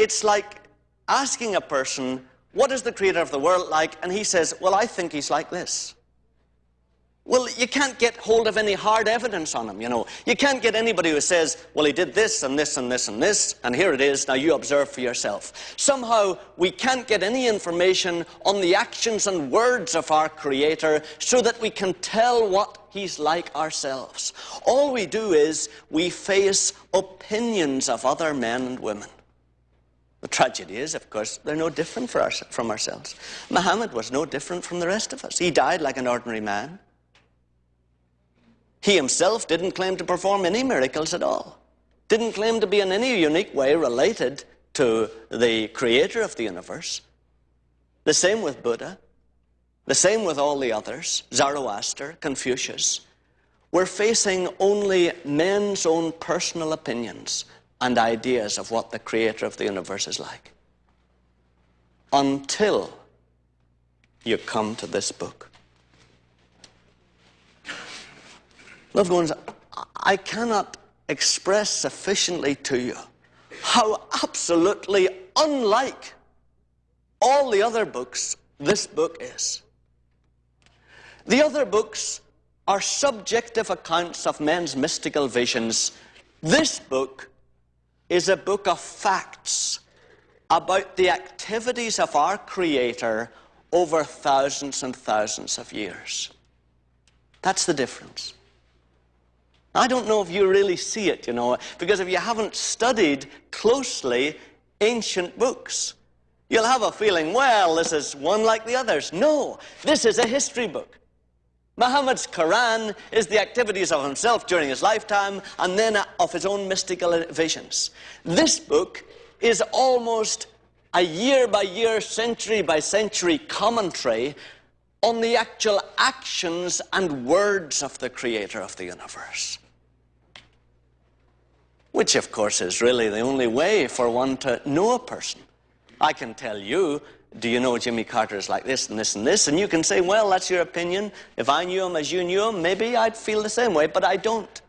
it's like asking a person, what is the creator of the world like? And he says, well, I think he's like this. Well, you can't get hold of any hard evidence on him, you know. You can't get anybody who says, well, he did this and this and this and this, and here it is, now you observe for yourself. Somehow, we can't get any information on the actions and words of our Creator so that we can tell what he's like ourselves. All we do is we face opinions of other men and women. The tragedy is, of course, they're no different from ourselves. Muhammad was no different from the rest of us. He died like an ordinary man. He himself didn't claim to perform any miracles at all. Didn't claim to be in any unique way related to the creator of the universe. The same with Buddha. The same with all the others. Zoroaster, Confucius. We're facing only men's own personal opinions and ideas of what the creator of the universe is like. Until you come to this book. Loved ones, I cannot express sufficiently to you how absolutely unlike all the other books this book is. The other books are subjective accounts of men's mystical visions. This book is a book of facts about the activities of our Creator over thousands and thousands of years. That's the difference. I don't know if you really see it, you know, because if you haven't studied closely ancient books, you'll have a feeling, well, this is one like the others. No, this is a history book. Muhammad's Quran is the activities of himself during his lifetime and then of his own mystical visions. This book is almost a year-by-year, century-by-century commentary on the actual actions and words of the creator of the universe. Which, of course, is really the only way for one to know a person. I can tell you, do you know Jimmy Carter is like this and this and this? And you can say, well, that's your opinion. If I knew him as you knew him, maybe I'd feel the same way, but I don't.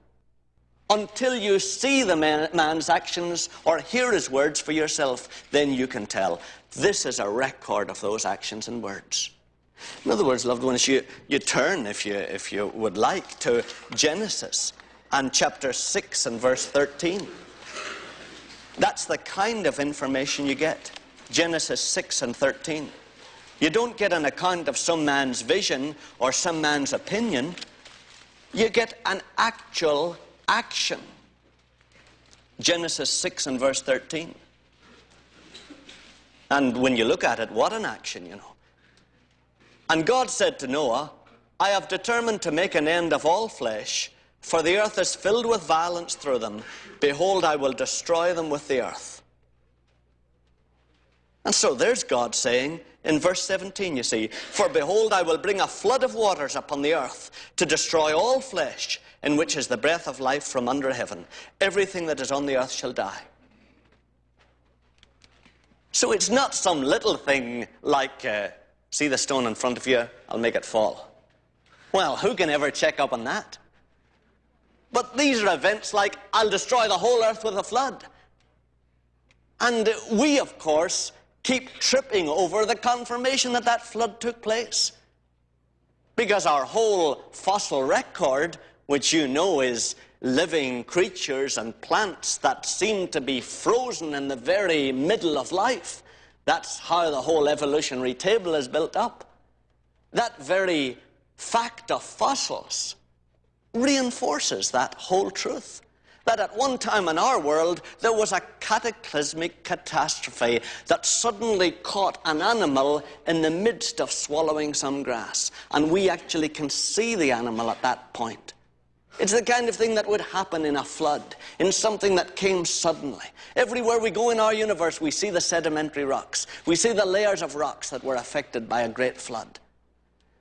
Until you see the man's actions or hear his words for yourself, then you can tell. This is a record of those actions and words. In other words, loved ones, you turn, if you would like, to Genesis and chapter 6 and verse 13. That's the kind of information you get. Genesis 6 and 13. You don't get an account of some man's vision or some man's opinion. You get an actual action. Genesis 6 and verse 13. And when you look at it, what an action, you know. And God said to Noah, I have determined to make an end of all flesh, for the earth is filled with violence through them. Behold, I will destroy them with the earth. And so there's God saying, in verse 17, you see, for behold, I will bring a flood of waters upon the earth to destroy all flesh, in which is the breath of life from under heaven. Everything that is on the earth shall die. So it's not some little thing like, see the stone in front of you, I'll make it fall. Well, who can ever check up on that? But these are events like, I'll destroy the whole earth with a flood. And we, of course, keep tripping over the confirmation that that flood took place. Because our whole fossil record, which you know is living creatures and plants that seem to be frozen in the very middle of life, that's how the whole evolutionary table is built up. That very fact of fossils reinforces that whole truth. That at one time in our world, there was a cataclysmic catastrophe that suddenly caught an animal in the midst of swallowing some grass. And we actually can see the animal at that point. It's the kind of thing that would happen in a flood, in something that came suddenly. Everywhere we go in our universe, we see the sedimentary rocks. We see the layers of rocks that were affected by a great flood.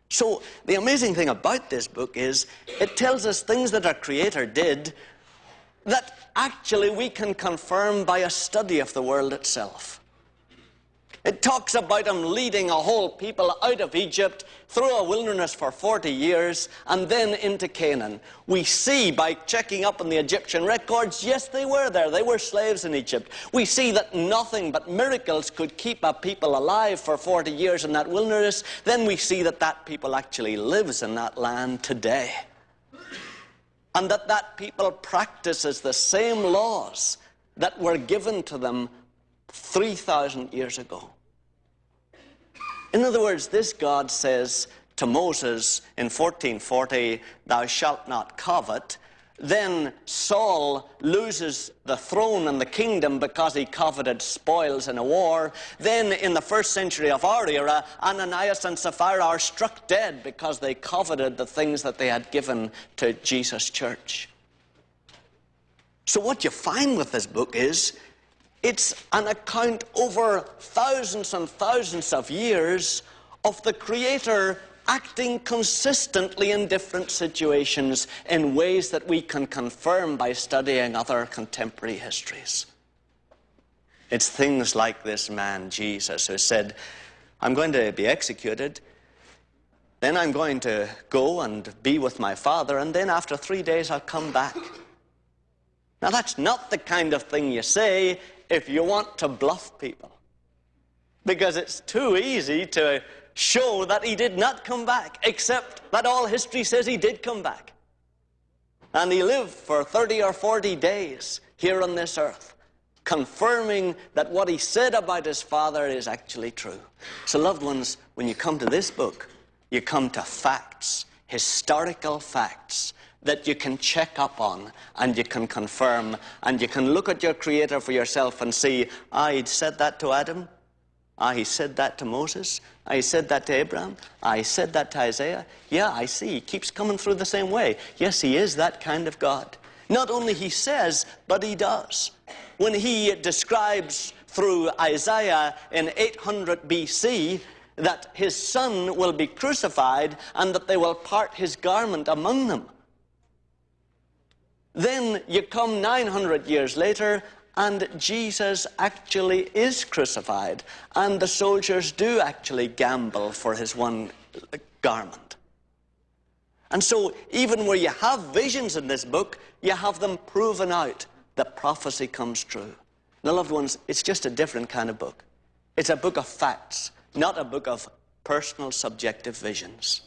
So the amazing thing about this book is it tells us things that our Creator did that actually we can confirm by a study of the world itself. It talks about him leading a whole people out of Egypt through a wilderness for 40 years and then into Canaan. We see by checking up on the Egyptian records, yes, they were there. They were slaves in Egypt. We see that nothing but miracles could keep a people alive for 40 years in that wilderness. Then we see that that people actually lives in that land today. And that that people practices the same laws that were given to them 3,000 years ago. In other words, this God says to Moses in 1440, "Thou shalt not covet." Then Saul loses the throne and the kingdom because he coveted spoils in a war. Then in the first century of our era, Ananias and Sapphira are struck dead because they coveted the things that they had given to Jesus' church. So what you find with this book is it's an account over thousands and thousands of years of the Creator acting consistently in different situations in ways that we can confirm by studying other contemporary histories. It's things like this man, Jesus, who said, "I'm going to be executed, then I'm going to go and be with my Father, and then after 3 days I'll come back." Now that's not the kind of thing you say if you want to bluff people, because it's too easy to show that he did not come back, except that all history says he did come back. And he lived for 30 or 40 days here on this earth, confirming that what he said about his Father is actually true. So, loved ones, when you come to this book, you come to facts, historical facts, that you can check up on and you can confirm, and you can look at your Creator for yourself and see, he said that to Adam. He said that to Moses. He said that to Abraham. He said that to Isaiah. Yeah, I see. He keeps coming through the same way. Yes, he is that kind of God. Not only he says, but he does. When he describes through Isaiah in 800 BC that his son will be crucified and that they will part his garment among them. Then you come 900 years later, and Jesus actually is crucified, and the soldiers do actually gamble for his one garment. And so even where you have visions in this book, you have them proven out. The prophecy comes true. Now, loved ones, it's just a different kind of book. It's a book of facts, not a book of personal subjective visions.